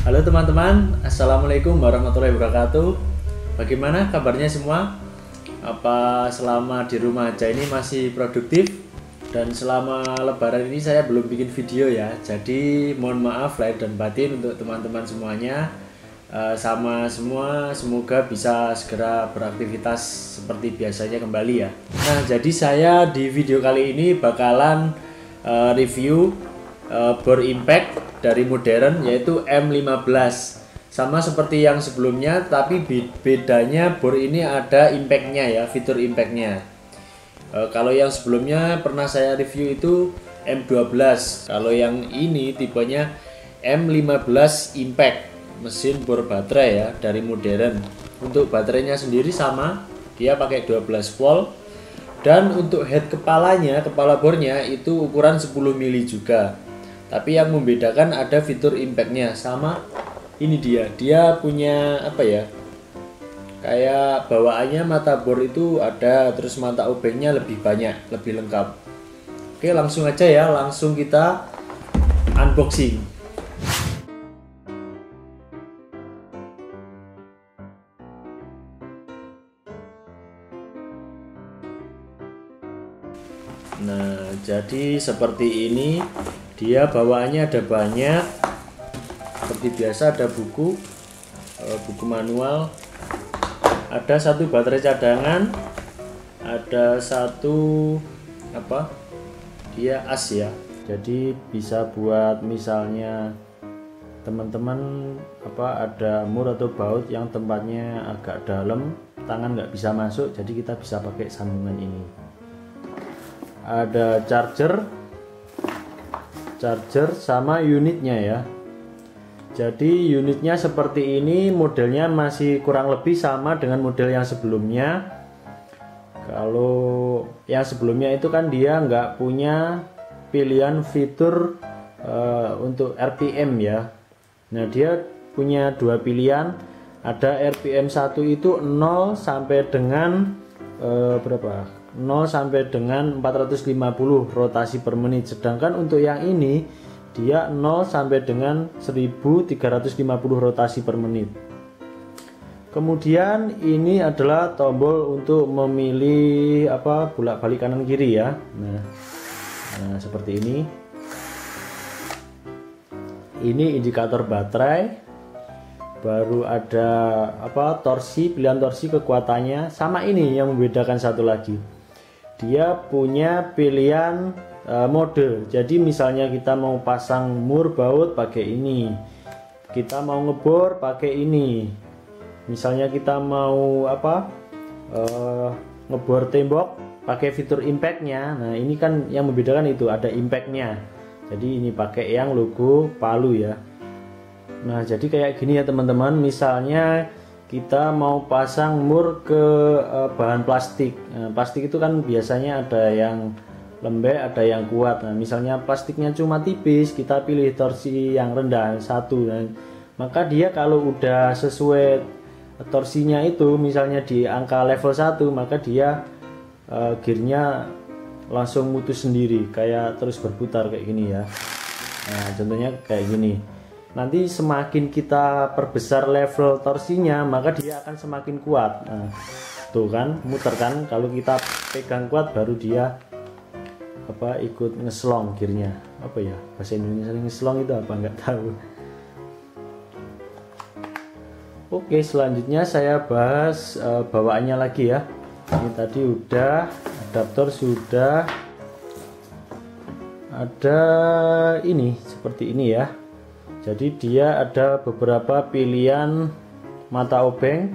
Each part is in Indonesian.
Halo teman-teman, Assalamualaikum warahmatullahi wabarakatuh. Bagaimana kabarnya semua? Apa selama di rumah aja ini masih produktif? Dan selama lebaran ini saya belum bikin video ya. Jadi mohon maaf lahir dan batin untuk teman-teman semuanya. Sama semua, semoga bisa segera beraktivitas seperti biasanya kembali ya. Nah, jadi saya di video kali ini bakalan review bore impact dari modern, yaitu M15. Sama seperti yang sebelumnya, tapi bedanya bore ini ada impactnya ya, fitur impactnya. Kalau yang sebelumnya pernah saya review itu M12. Kalau yang ini tipenya M15 impact, mesin bor baterai ya, dari modern. Untuk baterainya sendiri sama, dia pakai 12 volt. Dan untuk head kepalanya, kepala bornya itu ukuran 10 mili juga. Tapi yang membedakan ada fitur impactnya. Sama ini dia punya apa ya, kayak bawaannya mata bor itu ada, terus mata obengnya lebih banyak, lebih lengkap. Oke, langsung aja ya, langsung kita unboxing. Nah, jadi seperti ini. Dia bawaannya ada banyak. Seperti biasa ada buku manual. Ada satu baterai cadangan. Ada satu apa? Dia as ya. Jadi bisa buat misalnya teman-teman ada mur atau baut yang tempatnya agak dalam, tangan nggak bisa masuk, jadi kita bisa pakai sambungan ini. Ada charger sama unitnya ya. Jadi unitnya seperti ini, modelnya masih kurang lebih sama dengan model yang sebelumnya. Kalau yang sebelumnya itu kan dia nggak punya pilihan fitur untuk RPM ya. Nah, dia punya dua pilihan. Ada RPM 1 itu 0 sampai dengan berapa? 0 sampai dengan 450 rotasi per menit. Sedangkan untuk yang ini dia 0 sampai dengan 1350 rotasi per menit. Kemudian ini adalah tombol untuk memilih bolak-balik kanan kiri ya. Nah, seperti ini. Ini indikator baterai. Baru ada torsi, pilihan torsi kekuatannya. Sama ini yang membedakan satu lagi. Dia punya pilihan mode. Jadi misalnya kita mau pasang mur baut pakai ini. Kita mau ngebor pakai ini. Misalnya kita mau ngebor tembok pakai fitur impactnya. Nah, ini kan yang membedakan itu, ada impactnya. Jadi ini pakai yang logo Palu ya. Nah, jadi kayak gini ya teman-teman. Misalnya kita mau pasang mur ke bahan plastik. Nah, plastik itu kan biasanya ada yang lembek, ada yang kuat. Nah, misalnya plastiknya cuma tipis, kita pilih torsi yang rendah 1. Nah, maka dia kalau udah sesuai torsinya itu, misalnya di angka level 1, maka dia gearnya langsung mutus sendiri, kayak terus berputar kayak gini ya. Nah, contohnya kayak gini. Nanti semakin kita perbesar level torsinya, maka dia akan semakin kuat. Nah, tuh kan muter kan, kalau kita pegang kuat baru dia ikut ngeslong gearnya. Apa ya bahasa Indonesia, ngeslong itu apa nggak tahu. Oke, selanjutnya saya bahas bawaannya lagi ya. Ini tadi udah, adaptor sudah, ada ini seperti ini ya. Jadi dia ada beberapa pilihan mata obeng,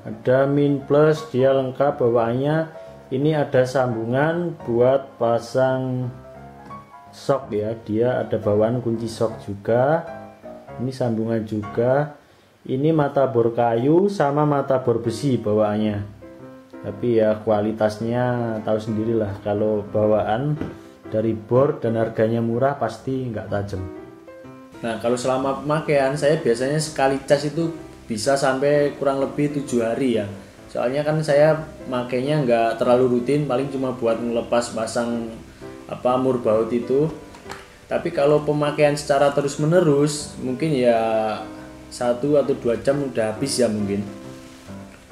ada min plus, dia lengkap bawaannya. Ini ada sambungan buat pasang shock ya, dia ada bawaan kunci shock juga. Ini sambungan juga. Ini mata bor kayu sama mata bor besi bawaannya. Tapi ya kualitasnya tahu sendirilah, kalau bawaan dari bor dan harganya murah pasti nggak tajam. Nah, kalau selama pemakaian saya biasanya sekali cas itu bisa sampai kurang lebih 7 hari ya. Soalnya kan saya makainya nggak terlalu rutin, paling cuma buat ngelepas pasang mur baut itu. Tapi kalau pemakaian secara terus menerus mungkin ya 1 atau 2 jam udah habis ya mungkin.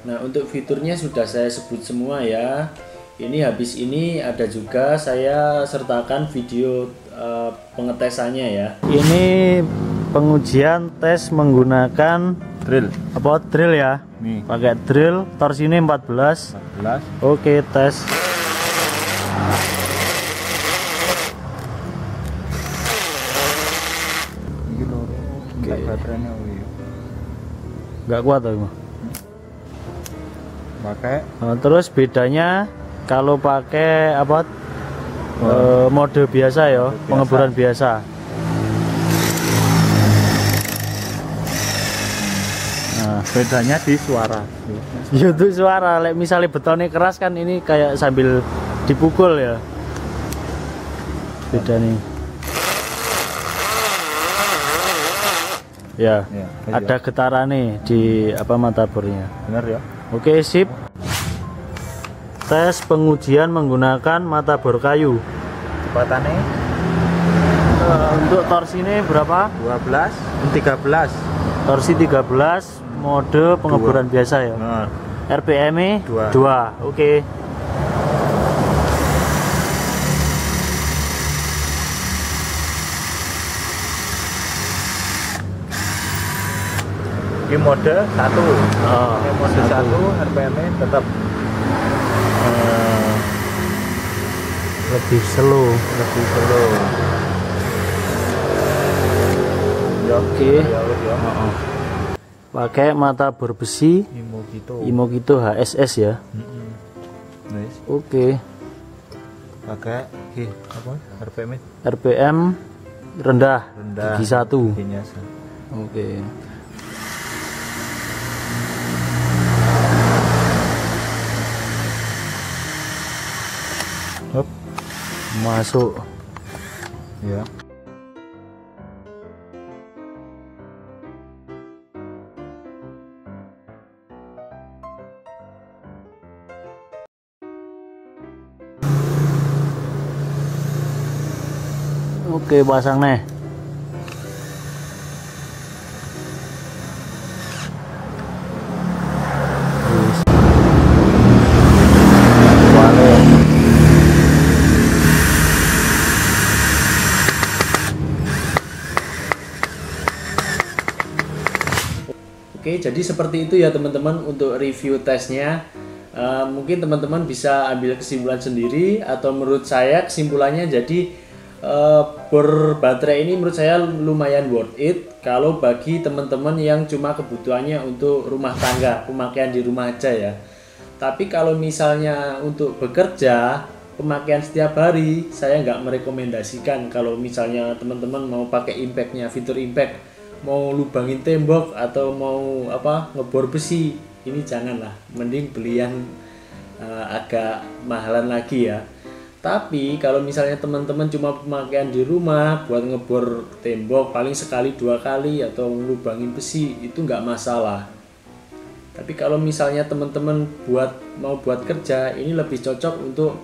Nah, untuk fiturnya sudah saya sebut semua ya. Ini habis ini ada juga saya sertakan video pengetesannya ya. Ini pengujian tes menggunakan drill ya. Nih. Pakai drill, torsinya 14. Oke, tes. Oke. Baterainya Nggak kuat aku. pakai Terus bedanya kalau pakai apa? Mode biasa ya, pengeburan biasa. Nah, bedanya di suara. itu suara. Misalnya betonnya keras kan ini kayak sambil dipukul ya. Beda nih. Ya, ada getaran nih di matabornya. Bener ya. Oke, sip. Tes pengujian menggunakan matabor kayu. Kecepatannya Untuk torsi ini berapa? 12, 13. Torsi 13, mode pengeburan biasa ya. Nah, RPM-nya 2. Oke. ini mode 1. Ini mode 1 RPM-nya tetap Lebih slow. Ya, Oke. ya. Pakai matabor besi Imogito HSS ya. Nice. Oke. Pakai apa? RPM RPM rendah. Gigi 1. giginya. Oke. Hop, Masuk. ya. Oke, pasang nih. Oke, jadi seperti itu ya teman-teman untuk review tesnya. Mungkin teman-teman bisa ambil kesimpulan sendiri, atau menurut saya kesimpulannya jadi bor baterai ini menurut saya lumayan worth it kalau bagi teman-teman yang cuma kebutuhannya untuk rumah tangga, pemakaian di rumah aja ya. Tapi kalau misalnya untuk bekerja, pemakaian setiap hari, saya nggak merekomendasikan. Kalau misalnya teman-teman mau pakai impactnya, fitur impact, mau lubangin tembok atau mau ngebor besi, ini janganlah, mending beli yang agak mahalan lagi ya. Tapi kalau misalnya teman-teman cuma pemakaian di rumah buat ngebor tembok paling sekali 2 kali atau lubangin besi, itu nggak masalah. Tapi kalau misalnya teman-teman mau buat kerja, ini lebih cocok untuk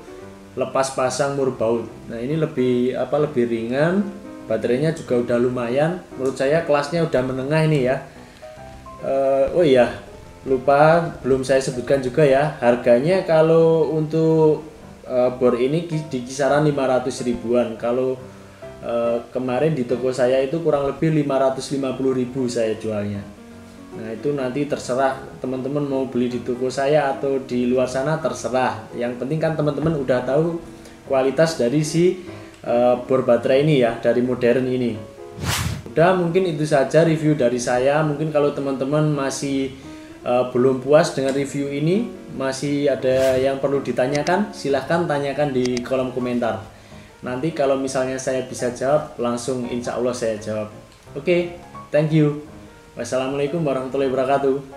lepas pasang mur baut. Nah, ini lebih ringan, baterainya juga udah lumayan. Menurut saya kelasnya udah menengah ini ya. Oh iya, lupa belum saya sebutkan juga ya, harganya kalau untuk bor ini di kisaran 500 ribuan. Kalau kemarin di toko saya itu kurang lebih 550.000 saya jualnya. Nah, itu nanti terserah teman-teman mau beli di toko saya atau di luar sana, terserah. Yang penting kan teman-teman udah tahu kualitas dari si bor baterai ini ya, dari modern ini. Udah, mungkin itu saja review dari saya. Mungkin kalau teman-teman masih belum puas dengan review ini, masih ada yang perlu ditanyakan, silahkan tanyakan di kolom komentar. Nanti kalau misalnya saya bisa jawab, langsung insya Allah saya jawab. Oke, thank you. Wassalamualaikum warahmatullahi wabarakatuh.